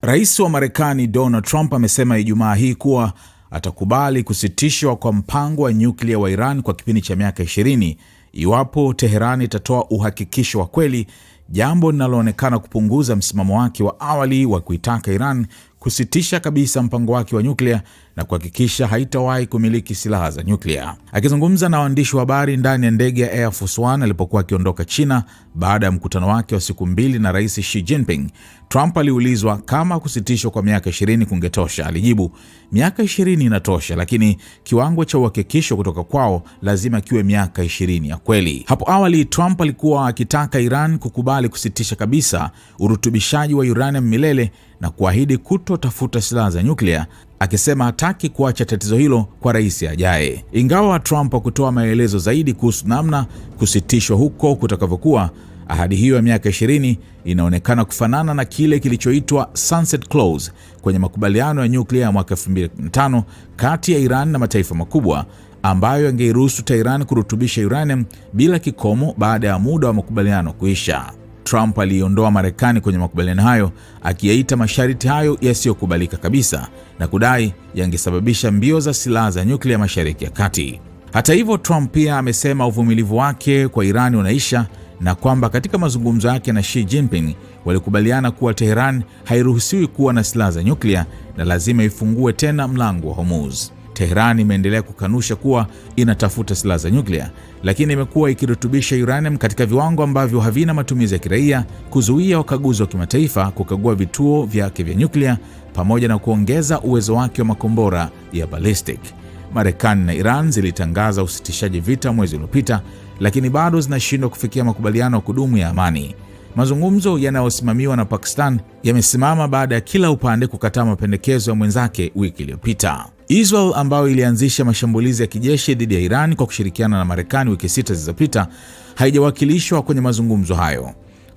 Rais wa Marekani Donald Trump amesema Ijumaa hii kuwa atakubali kusitishwa kwa mpango wa nyuklia wa Iran kwa kipindi cha miaka 20 iwapo Teheran itatoa uhakikisho wa kweli, jambo linaloonekana kupunguza msimamo wake wa awali wa kuitaka Iran kusitisha kabisa mpango wake wa nyuklia na kuhakikisha haitawahi kumiliki silaha za nyuklia. Akizungumza na waandishi wa habari ndani ya ndege ya Air Force One alipokuwa akiondoka China baada ya mkutano wake wa siku 2 na Rais Xi Jinping, Trump aliulizwa kama kusitishwa kwa miaka 20 kungetosha. Alijibu, miaka 20 inatosha, lakini kiwango cha uhakikisho kutoka kwao lazima kiwe miaka 20 ya kweli. Hapo awali Trump alikuwa akitaka Iran kukubali kusitisha kabisa urutubishaji wa uranium milele na kuahidi kutotafuta silaha za nyuklia, akisema hataki kuacha tatizo hilo kwa rais ajaye. Ingawa Trump hakutoa maelezo zaidi kuhusu namna kusitishwa huko kutakavyokuwa, ahadi hiyo ya miaka 20 inaonekana kufanana na kile kilichoitwa Sunset Clause kwenye makubaliano ya nyuklia ya mwaka 2015 kati ya Iran na mataifa makubwa, ambayo yangeiruhusu Tehran kurutubisha uranium bila kikomo baada ya muda wa makubaliano kuisha. Trump aliondoa Marekani kwenye makubaliano hayo, akiyaita masharti hayo yasiyokubalika kabisa na kudai yangesababisha mbio za silaha za nyuklia Mashariki ya Kati. Hata hivyo, Trump pia amesema uvumilivu wake kwa Iran unaisha na kwamba katika mazungumzo yake na Xi Jinping walikubaliana kuwa Tehran hairuhusiwi kuwa na silaha za nyuklia na lazima ifungue tena mlango wa Hormuz. Tehran imeendelea kukanusha kuwa inatafuta silaha za nyuklia, lakini imekuwa ikirutubisha uranium katika viwango ambavyo havina matumizi ya kiraia, kuzuia wakaguzi wa kimataifa kukagua vituo vyake vya nyuklia, pamoja na kuongeza uwezo wake wa makombora ya ballistic. Marekani na Iran zilitangaza usitishaji vita mwezi uliopita, lakini bado zinashindwa kufikia makubaliano ya kudumu ya amani. Mazungumzo yanayosimamiwa na Pakistan yamesimama baada ya kila upande kukataa mapendekezo ya mwenzake wiki iliyopita. Israel, ambayo ilianzisha mashambulizi ya kijeshi dhidi ya Iran kwa kushirikiana na Marekani wiki 6 zilizopita, haijawakilishwa kwenye mazungumzo hayo.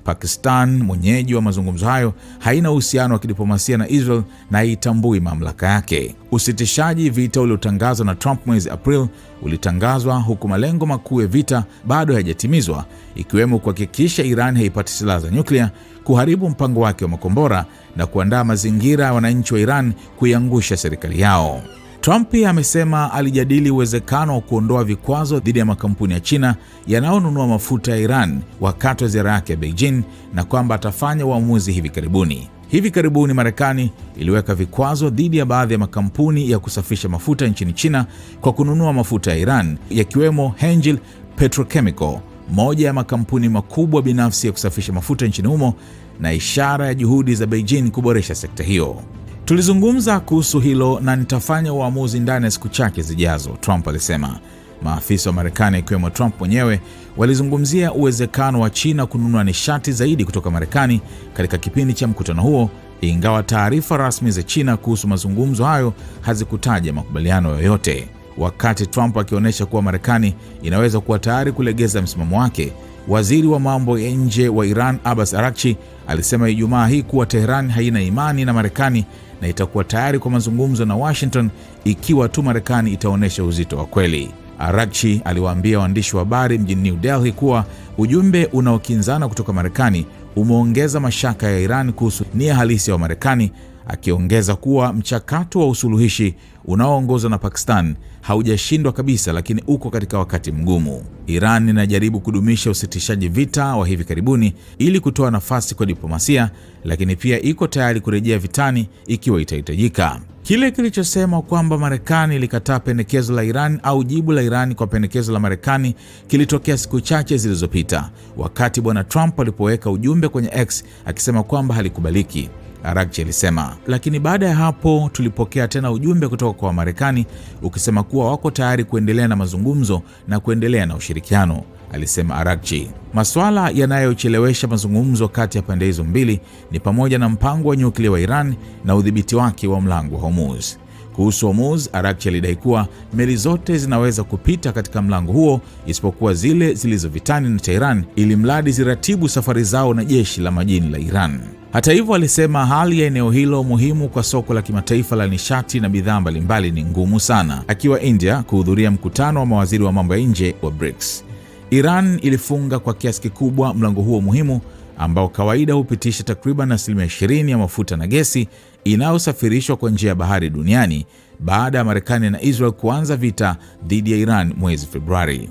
Pakistan, mwenyeji wa mazungumzo hayo, haina uhusiano wa kidiplomasia na Israel na haitambui mamlaka yake. Usitishaji vita uliotangazwa na Trump mwezi April ulitangazwa huku malengo makuu ya vita bado hayajatimizwa, ikiwemo kuhakikisha Iran haipati silaha za nyuklia, kuharibu mpango wake wa makombora na kuandaa mazingira ya wananchi wa Iran kuiangusha serikali yao. Trump pia amesema alijadili uwezekano wa kuondoa vikwazo dhidi ya makampuni ya China yanayonunua mafuta ya Iran wakati wa ziara yake ya Beijing, na kwamba atafanya uamuzi hivi karibuni. Hivi karibuni Marekani iliweka vikwazo dhidi ya baadhi ya makampuni ya kusafisha mafuta nchini China kwa kununua mafuta ya Iran, yakiwemo Hengjin Petrochemical, moja ya makampuni makubwa binafsi ya kusafisha mafuta nchini humo, na ishara ya juhudi za Beijing kuboresha sekta hiyo. Tulizungumza kuhusu hilo na nitafanya uamuzi ndani ya siku chache zijazo, Trump alisema. Maafisa wa Marekani ikiwemo Trump mwenyewe walizungumzia uwezekano wa China kununua nishati zaidi kutoka Marekani katika kipindi cha mkutano huo, ingawa taarifa rasmi za China kuhusu mazungumzo hayo hazikutaja makubaliano yoyote. Wakati Trump akionyesha kuwa Marekani inaweza kuwa tayari kulegeza msimamo wake, waziri wa mambo ya nje wa Iran Abbas Araghchi alisema Ijumaa hii kuwa Tehran haina imani na Marekani na itakuwa tayari kwa mazungumzo na Washington ikiwa tu Marekani itaonyesha uzito wa kweli. Araghchi aliwaambia waandishi wa habari mjini New Delhi kuwa ujumbe unaokinzana kutoka Marekani umeongeza mashaka ya Iran kuhusu nia halisi ya Marekani, akiongeza kuwa mchakato wa usuluhishi unaoongozwa na Pakistan haujashindwa kabisa, lakini uko katika wakati mgumu. Iran inajaribu kudumisha usitishaji vita wa hivi karibuni ili kutoa nafasi kwa diplomasia, lakini pia iko tayari kurejea vitani ikiwa itahitajika. Kile kilichosema kwamba Marekani ilikataa pendekezo la Iran au jibu la Iran kwa pendekezo la Marekani kilitokea siku chache zilizopita, wakati Bwana Trump alipoweka ujumbe kwenye X akisema kwamba halikubaliki. Araghchi alisema, lakini baada ya hapo tulipokea tena ujumbe kutoka kwa Marekani ukisema kuwa wako tayari kuendelea na mazungumzo na kuendelea na ushirikiano, alisema Araghchi. Masuala yanayochelewesha mazungumzo kati ya pande hizo mbili ni pamoja na mpango wa nyuklia wa Iran na udhibiti wake wa mlango wa Hormuz. Kuhusu Hormuz, Araghchi alidai kuwa meli zote zinaweza kupita katika mlango huo isipokuwa zile zilizovitani na Tehran, ili mradi ziratibu safari zao na jeshi la majini la Iran. Hata hivyo, alisema hali ya eneo hilo muhimu kwa soko la kimataifa la nishati na bidhaa mbalimbali ni ngumu sana, akiwa India kuhudhuria mkutano wa mawaziri wa mambo ya nje wa BRICS. Iran ilifunga kwa kiasi kikubwa mlango huo muhimu, ambao kawaida hupitisha takriban 20% ya mafuta na gesi inayosafirishwa kwa njia ya bahari duniani baada ya Marekani na Israel kuanza vita dhidi ya Iran mwezi Februari.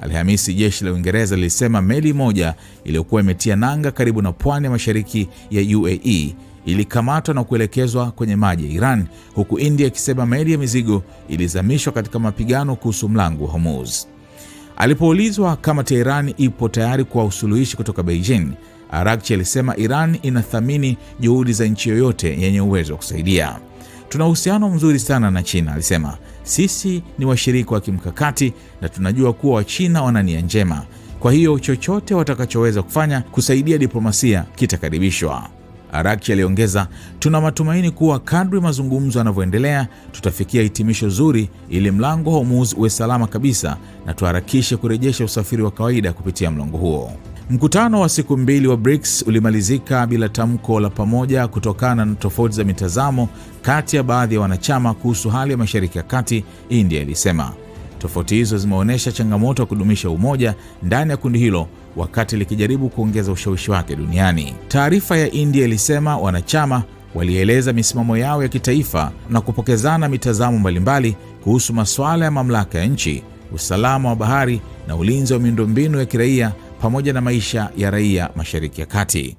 Alhamisi, jeshi la Uingereza lilisema meli moja iliyokuwa imetia nanga karibu na pwani ya mashariki ya UAE ilikamatwa na kuelekezwa kwenye maji ya Iran, huku India ikisema meli ya mizigo ilizamishwa katika mapigano kuhusu mlango wa Hormuz. Alipoulizwa kama Tehran ipo tayari kwa usuluhishi kutoka Beijing, Araghchi alisema Iran inathamini juhudi za nchi yoyote yenye uwezo wa kusaidia. Tuna uhusiano mzuri sana na China, alisema. Sisi ni washirika wa kimkakati na tunajua kuwa Wachina wana nia njema. Kwa hiyo chochote watakachoweza kufanya kusaidia diplomasia kitakaribishwa. Araghchi aliongeza, tuna matumaini kuwa kadri mazungumzo yanavyoendelea tutafikia hitimisho zuri ili mlango wa Hormuz uwe salama kabisa na tuharakishe kurejesha usafiri wa kawaida kupitia mlango huo. Mkutano wa siku 2 wa BRICS ulimalizika bila tamko la pamoja kutokana na tofauti za mitazamo kati ya baadhi ya wanachama kuhusu hali ya Mashariki ya Kati, India ilisema. Tofauti hizo zimeonyesha changamoto ya kudumisha umoja ndani ya kundi hilo wakati likijaribu kuongeza ushawishi wake duniani. Taarifa ya India ilisema wanachama walieleza misimamo yao ya kitaifa na kupokezana mitazamo mbalimbali kuhusu masuala ya mamlaka ya nchi, usalama wa bahari na ulinzi wa miundombinu ya kiraia pamoja na maisha ya raia Mashariki ya Kati.